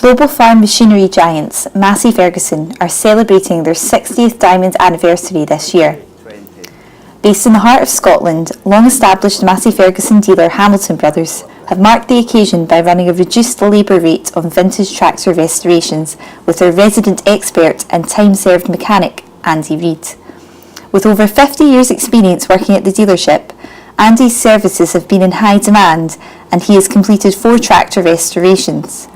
Global farm machinery giants Massey Ferguson are celebrating their 60th diamond anniversary this year. Based in the heart of Scotland, long-established Massey Ferguson dealer Hamilton Brothers have marked the occasion by running a reduced labour rate on vintage tractor restorations with their resident expert and time-served mechanic, Andy Reid. With over 50 years' experience working at the dealership, Andy's services have been in high demand and he has completed 4 tractor restorations.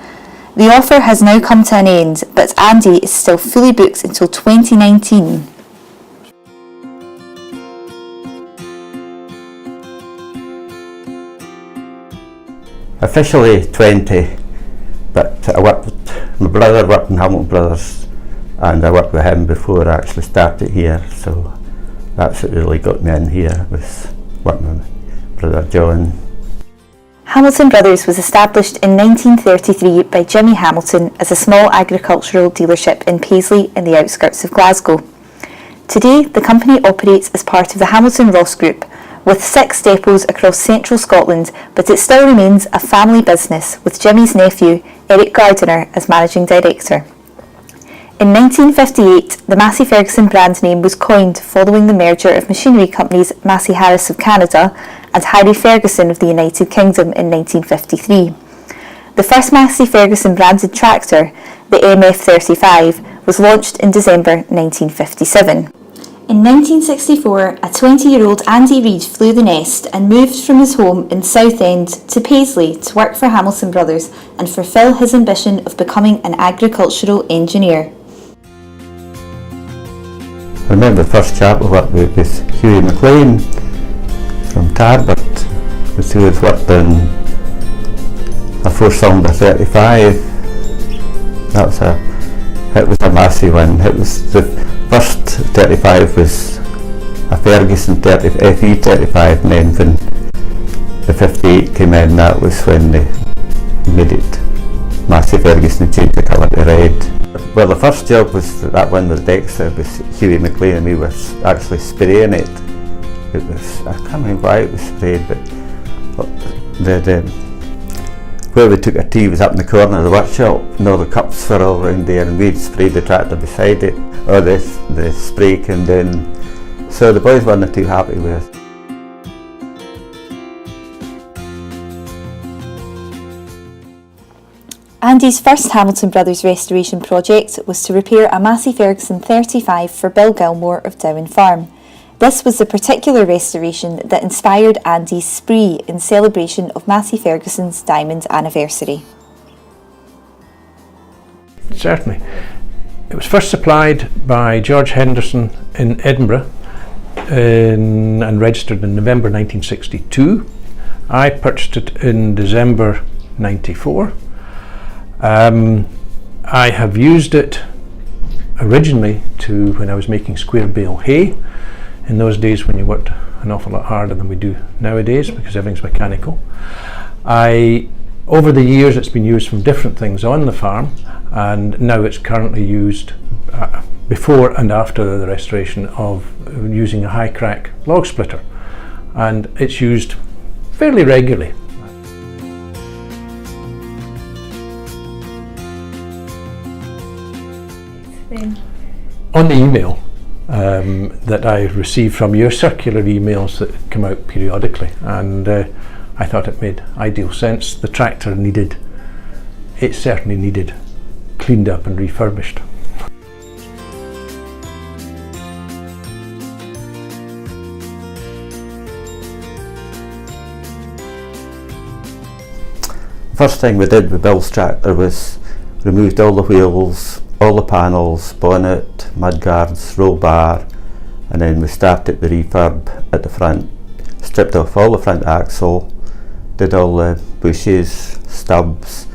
The offer has now come to an end, but Andy is still fully booked until 2019. Officially 20, but my brother worked in Hamilton Brothers and I worked with him before I actually started here, so that's what really got me in here, was working with my brother John. Hamilton Brothers was established in 1933 by Jimmy Hamilton as a small agricultural dealership in Paisley in the outskirts of Glasgow. Today, the company operates as part of the Hamilton Ross Group, with 6 depots across central Scotland, but it still remains a family business with Jimmy's nephew, Eric Gardiner, as managing director. In 1958, the Massey Ferguson brand name was coined following the merger of machinery companies Massey Harris of Canada and Harry Ferguson of the United Kingdom in 1953. The first Massey Ferguson branded tractor, the MF35, was launched in December 1957. In 1964, a 20-year-old Andy Reid flew the nest and moved from his home in Southend to Paisley to work for Hamilton Brothers and fulfil his ambition of becoming an agricultural engineer. I remember the first chap we worked with was Hughie McLean from Tarbert. He was worked on a 4-cylinder 35. It was a massive one. It was the first 35 was a Ferguson FE 35, and then when the 58 came in, that was when they made it Massey Ferguson and changed the colour to red. Well, the first job was that one with Dexter, was Hughie McLean, and we were actually spraying it. It was, I can't remember why it was sprayed, but where we took our tea was up in the corner of the workshop, and all the cups were all around there, and we'd sprayed the tractor beside it, or the spray came down. So the boys weren't too happy with it. Andy's first Hamilton Brothers restoration project was to repair a Massey Ferguson 35 for Bill Gilmore of Dowen Farm. This was the particular restoration that inspired Andy's spree in celebration of Massey Ferguson's diamond anniversary. Certainly. It was first supplied by George Henderson in Edinburgh and registered in November 1962. I purchased it in December 94. I have used it originally when I was making square bale hay, in those days when you worked an awful lot harder than we do nowadays because everything's mechanical. Over the years it's been used from different things on the farm, and now it's currently used before and after the restoration of using a high crack log splitter, and it's used fairly regularly. On the email that I received from your circular emails that come out periodically, and I thought it made ideal sense. The tractor certainly needed cleaned up and refurbished. First thing we did with Bill's tractor was removed all the wheels, all the panels, bonnet, mudguards, roll bar, and then we started the refurb at the front. Stripped off all the front axle, did all the bushes, stubs,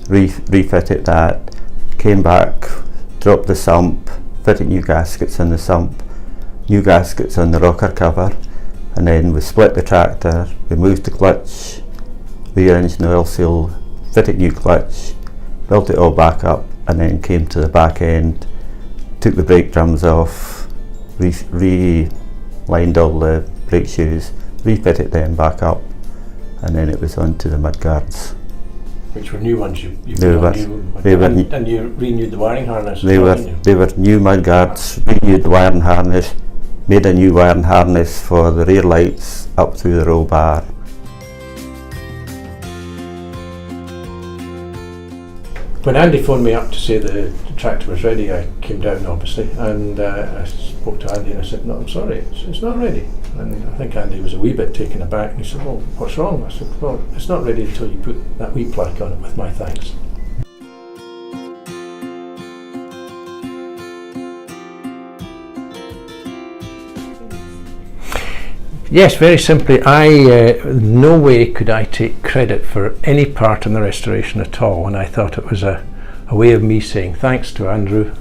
refitted that, came back, dropped the sump, fitted new gaskets in the sump, new gaskets on the rocker cover, and then we split the tractor, removed the clutch, rearranged the oil seal, fitted new clutch, built it all back up, and then came to the back end, took the brake drums off, relined all the brake shoes, refitted them back up, and then it was on to the mudguards. which were new ones. You They put were- on new, they were- and you renewed the wiring harness. They as well, were didn't you? they were new mudguards, renewed the wiring harness, made a new wiring harness for the rear lights up through the roll bar. When Andy phoned me up to say the tractor was ready, I came down obviously, and I spoke to Andy and I said, "No, I'm sorry, it's not ready." And I think Andy was a wee bit taken aback, and he said, "Well, what's wrong?" I said, "Well, it's not ready until you put that wee plaque on it with my thanks." Yes, very simply, no way could I take credit for any part in the restoration at all, and I thought it was a way of me saying thanks to Andrew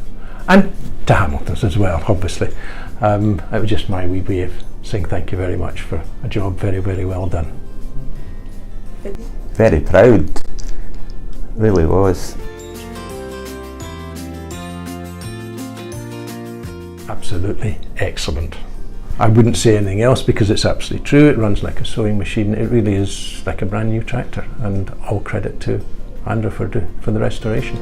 and to Hamilton's as well, obviously. It was just my wee way of saying thank you very much for a job very, very well done. Very proud, really was. Absolutely excellent. I wouldn't say anything else because it's absolutely true. It runs like a sewing machine. It really is like a brand new tractor, and all credit to Andrew for the restoration.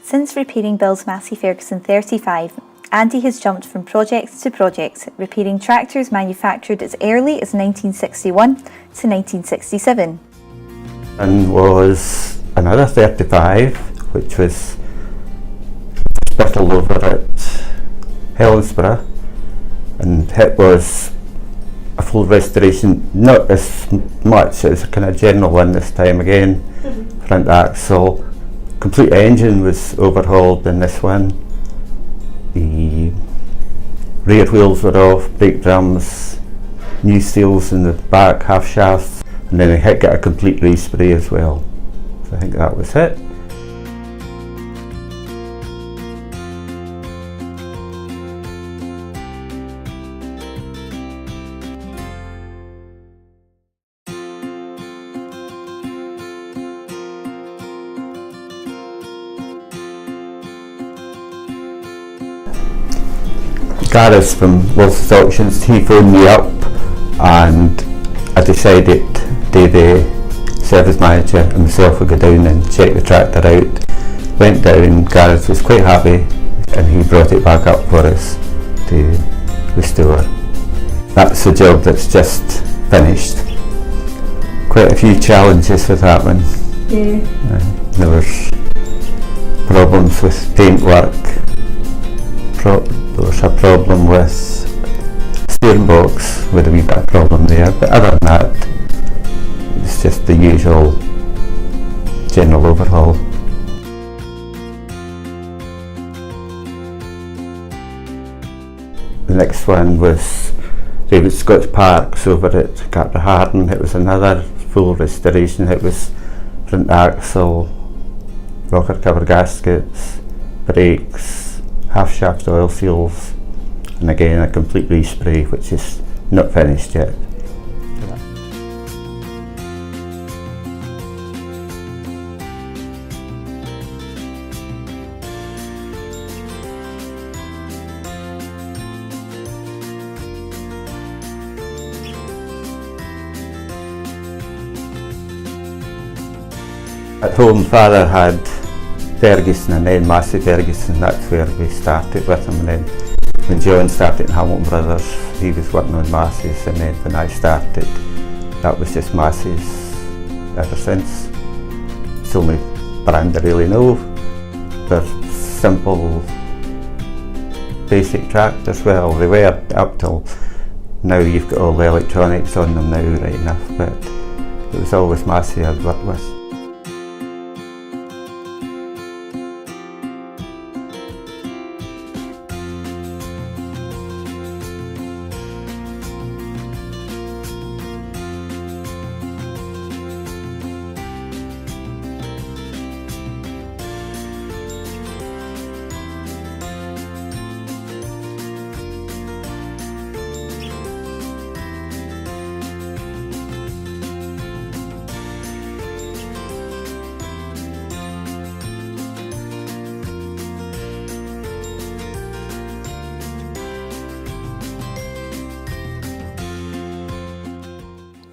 Since repairing Bill's Massey Ferguson 35, Andy has jumped from project to project, repairing tractors manufactured as early as 1961 to 1967. And was another 35, which was hospital over at Helensburgh, and it was a full restoration, not as much, it was a kind of general one this time again. Front axle, complete engine was overhauled in this one. The rear wheels were off, brake drums, new seals in the back half shafts, and then I got a complete respray as well. So I think that was it. Gareth from Wilson's Auctions, he phoned me up and I decided the service manager and myself would go down and check the tractor out. Went down, Gareth was quite happy and he brought it back up for us to restore. That's the job that's just finished. Quite a few challenges with that one. Yeah. There was problems with paintwork. There was a problem with steering box, with a wee bit of problem there, but other than that, it's just the usual general overhaul. The next one was David Scott's Parks over at Capraharden. It was another full restoration. It was front axle, rocker cover gaskets, brakes, half shaft oil seals, and again a complete respray, which is not finished yet. At home, Father had Ferguson and then Massey Ferguson. That's where we started with him, and then when John started in Hamilton Brothers, he was working on Massey's, and then when I started, that was just Massey's ever since. It's the only brand I really know. They're simple, basic tractors. Well, they were up till now. You've got all the electronics on them now, right enough, but it was always Massey I'd worked with.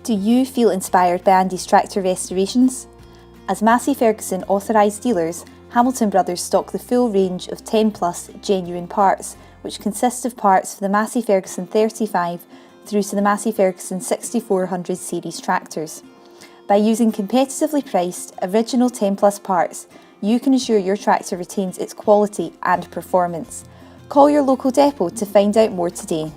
Do you feel inspired by Andy's tractor restorations? As Massey Ferguson authorised dealers, Hamilton Brothers stock the full range of 10 plus genuine parts, which consist of parts for the Massey Ferguson 35 through to the Massey Ferguson 6400 series tractors. By using competitively priced, original 10 plus parts, you can ensure your tractor retains its quality and performance. Call your local depot to find out more today.